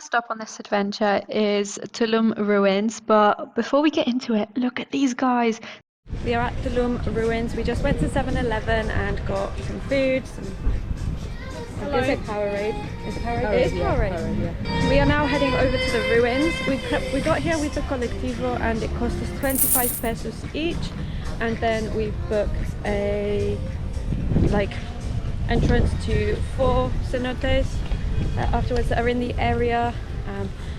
last stop on this adventure is Tulum ruins, but before we get into it, look at these guys. We are at Tulum ruins. We just went to 7-Eleven and got some food, Is it Powerade? Is it Powerade? It is Powerade. Powerade, yeah. We are now heading over to the ruins. We got here with the colectivo and it cost us 25 pesos each, and then we booked a entrance to 4 cenotes afterwards that are in the area,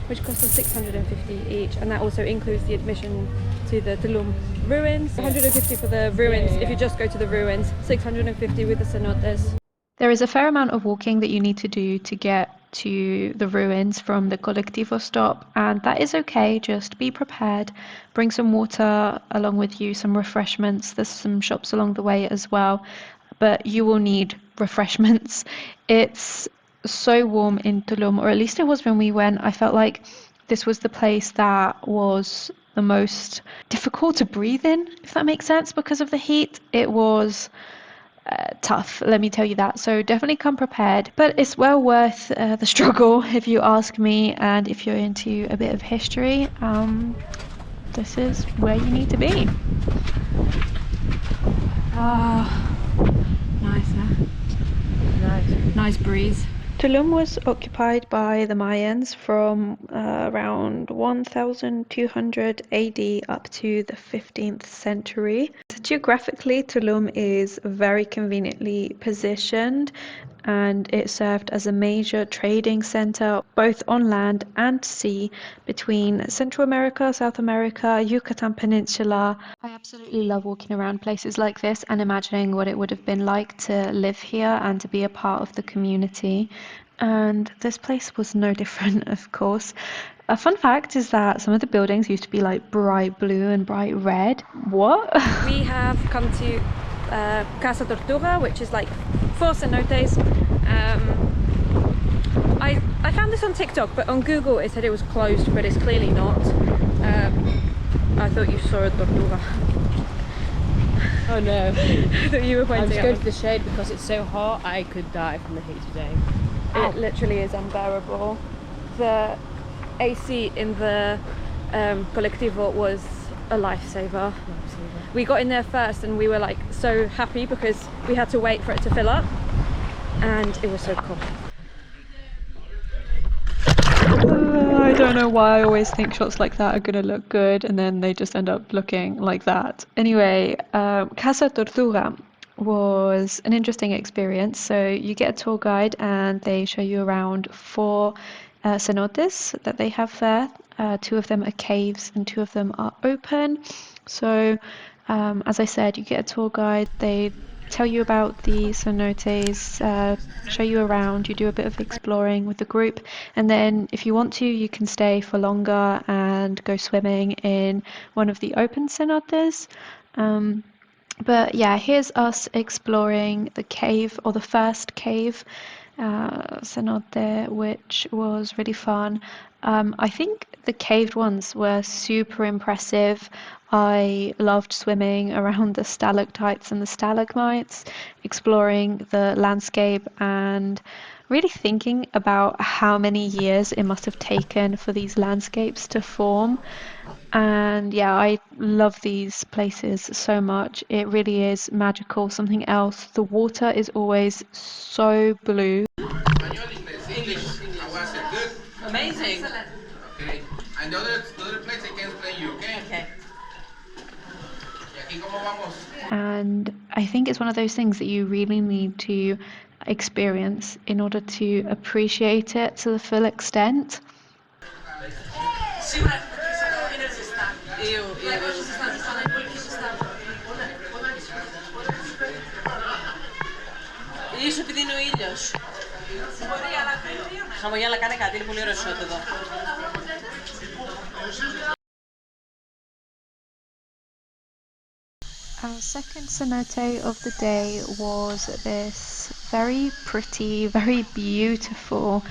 which cost us 650 each, and that also includes the admission to the Tulum ruins. 150 for the ruins if you just go to the ruins, 650 with the cenotes. There is a fair amount of walking that you need to do to get to the ruins from the colectivo stop, and that is okay. Just be prepared. Bring some water along with you, some refreshments. There's some shops along the way as well, but you will need refreshments. It's so warm in Tulum, or at least it was when we went. I felt like this was the place that was the most difficult to breathe in, if that makes sense, because of the heat. It was tough, let me tell you that. So definitely come prepared, but it's well worth the struggle if you ask me, and if you're into a bit of history, this is where you need to be. Nice, huh? Nice breeze. Tulum was occupied by the Mayans from around 1200 AD up to the 15th century. Geographically, Tulum is very conveniently positioned, and it served as a major trading center both on land and sea between Central America, South America, Yucatan Peninsula. I absolutely love walking around places like this and imagining what it would have been like to live here and to be a part of the community. And this place was no different, of course. A fun fact is that some of the buildings used to be like bright blue and bright red. What? We have come to Casa Tortuga, which is like 4 cenotes. I found this on TikTok, but on Google it said it was closed, but it's clearly not. I thought you saw a tortuga. Oh no. I thought you were pointing I'm just going to the shade because it's so hot. I could die from the heat today. It literally is unbearable. The AC in the colectivo was a lifesaver. We got in there first and we were like so happy because we had to wait for it to fill up, and it was so cool. I don't know why I always think shots like that are gonna look good and then they just end up looking like that. Anyway, Casa Tortuga was an interesting experience. So you get a tour guide and they show you around 4 cenotes that they have there. 2 of them are caves and 2 of them are open. So as I said, you get a tour guide. They tell you about the cenotes, show you around, you do a bit of exploring with the group, and then if you want to, you can stay for longer and go swimming in one of the open cenotes. But yeah, here's us exploring the cave, or the first cave cenote, which was really fun. I think the caved ones were super impressive. I loved swimming around the stalactites and the stalagmites, exploring the landscape and really thinking about how many years it must have taken for these landscapes to form. And yeah, I love these places so much. It really is magical, something else. The water is always so blue. English. How was it? Good? Amazing. Okay. And the other place I can explain you, okay? Okay. ¿Y aquí cómo vamos? And I think it's one of those things that you really need to experience in order to appreciate it to the full extent. Ίσως επειδή είναι ο ήλιος. Χαμογέλα κάνε κάτι, είναι πολύ ωραίο σότ εδώ. Our second cenote of the day was this very pretty, very beautiful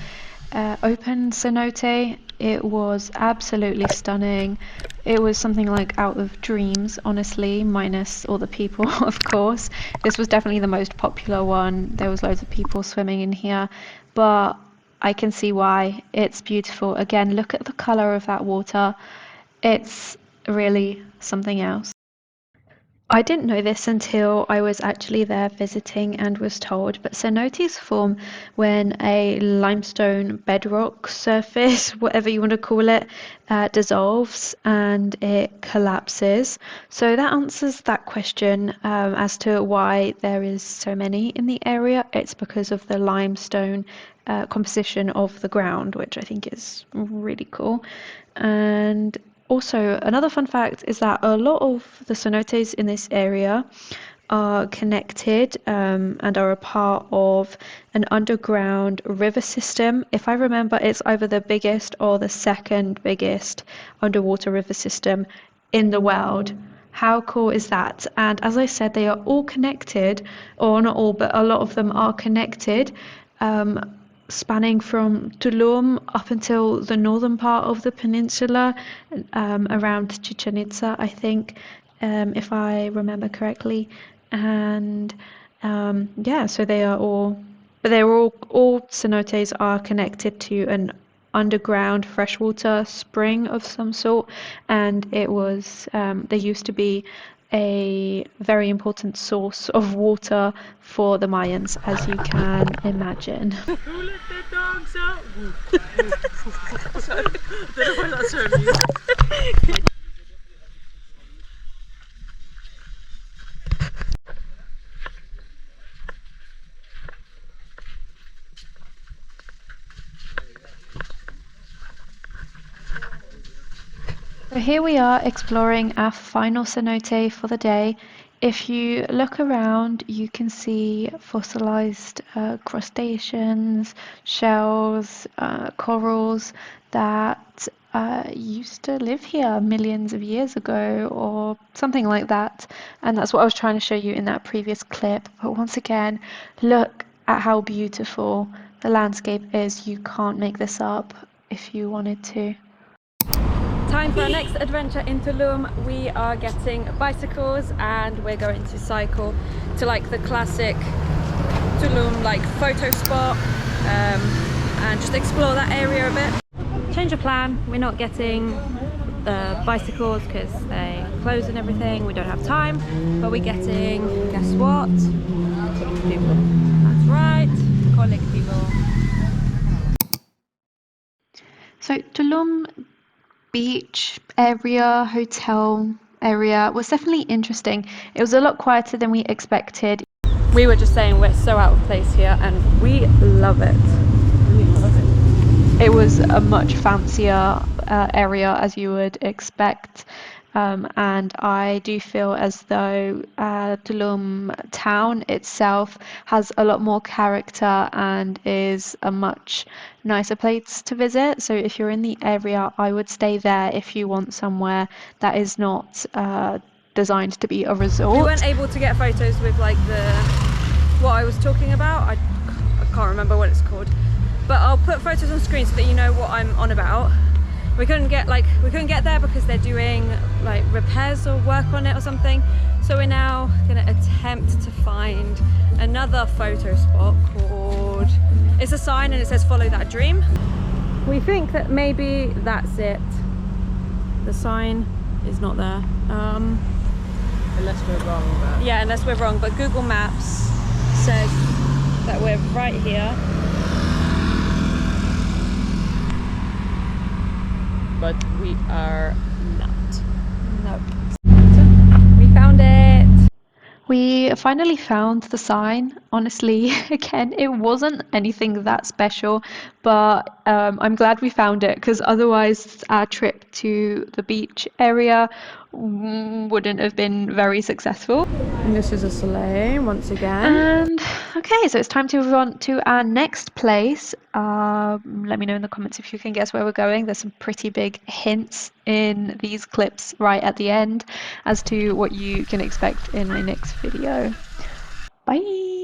open cenote. It was absolutely stunning. It was something like out of dreams, honestly, minus all the people, of course. This was definitely the most popular one. There was loads of people swimming in here, but I can see why. It's beautiful. Again, look at the color of that water. It's really something else. I didn't know this until I was actually there visiting and was told, but cenotes form when a limestone bedrock surface, whatever you want to call it, dissolves and it collapses. So that answers that question as to why there is so many in the area. It's because of the limestone composition of the ground, which I think is really cool. And also, another fun fact is that a lot of the cenotes in this area are connected and are a part of an underground river system. If I remember, it's either the biggest or the second biggest underwater river system in the world. How cool is that? And as I said, they are all connected, or not all, but a lot of them are connected. Spanning from Tulum up until the northern part of the peninsula, around Chichen Itza, I think, if I remember correctly. And yeah, so they are all, but they're all cenotes are connected to an underground freshwater spring of some sort, and it was there used to be a very important source of water for the Mayans, as you can imagine. Who let the dogs out? Sorry, I don't know why that's so amusing. So here we are exploring our final cenote for the day. If you look around, you can see fossilized crustaceans, shells, corals that used to live here millions of years ago or something like that. And that's what I was trying to show you in that previous clip. But once again, look at how beautiful the landscape is. You can't make this up if you wanted to. Time for our next adventure in Tulum. We are getting bicycles and we're going to cycle to like the classic Tulum like photo spot and just explore that area a bit. Change of plan, we're not getting the bicycles because they close and everything, we don't have time, but we're getting, guess what? Colectivo. That's right, Colectivo. So Tulum beach area, hotel area was definitely interesting. It was a lot quieter than we expected. We were just saying we're so out of place here and we love it. It was a much fancier area as you would expect. And I do feel as though Tulum town itself has a lot more character and is a much nicer place to visit. So if you're in the area, I would stay there if you want somewhere that is not designed to be a resort. We weren't able to get photos with like what I was talking about. I can't remember what it's called, but I'll put photos on screen so that you know what I'm on about. We couldn't get there because they're doing like repairs or work on it or something. So we're now gonna attempt to find another photo spot called, it's a sign and it says follow that dream. We think that maybe that's it. The sign is not there. Unless we're wrong. But... yeah, unless we're wrong, but Google Maps says that we're right here. But we are not. Nope. We found it. We finally found the sign. Honestly, again, it wasn't anything that special, but I'm glad we found it because otherwise our trip to the beach area wouldn't have been very successful. And this is a sleigh once again. And okay, so it's time to move on to our next place. Let me know in the comments if you can guess where we're going. There's some pretty big hints in these clips right at the end as to what you can expect in my next video. Bye!